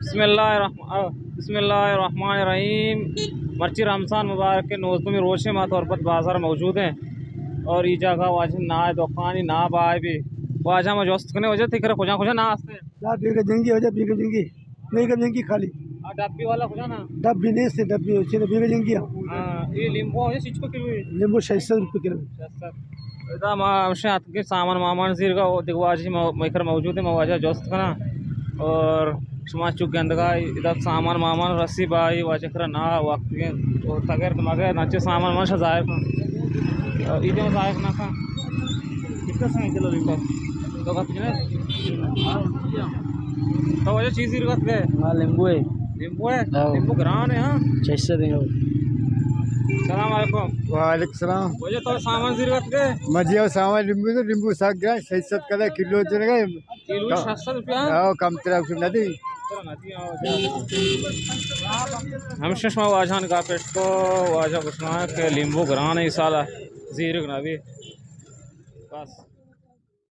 बिस्मिल्लाहिर्रहमानिर्रहीम। मर्ची रमज़ान मुबारक के नोज़ में रोशे मा तौर पर बाज़ार मौजूद हैं और ई जगह वाज ना दुकान ना बाय भी वाजा में जोस्त कने वजह तिकर खुजा खुजा ना आस्ते ना बीगे जिंगी हो जा बीगे जिंगी बीगे जिंगी खाली डब्बी वाला खुजा ना डब्बी नहीं से डब्बी होती है बीगे जिंगी हां ये लींबू है चीज को किलो नींबू 600 रुपए किलो 600 इदा माशा के सामान मामान जीर का दिगवाजी मैकर मौजूद है मवाजा जोस्त कना और शुमा चुक गंदगा इधर सामान मामान रस्सी बाई वाचकरा ना वक्त के और तगर मगे नाचे सामान मन जायक इधर जायक ना का कितना समय चलो लिंबू तो बात ने तो वजह चीज इरगत के हां नींबू है नींबू ग्रान है हां 600 देंगे। सलाम अलैकुम। वालेकुम सलाम। वजह तो सामान जिरगत के मजिया सामान नींबू साग गया 600 का किलो चलेगा किलो 600 रुपया कम तरह से नदी हम शशमा वाजान का पेट को वाजा कुछ ना के लींबू ग्रान है साला जीर ना भी बस।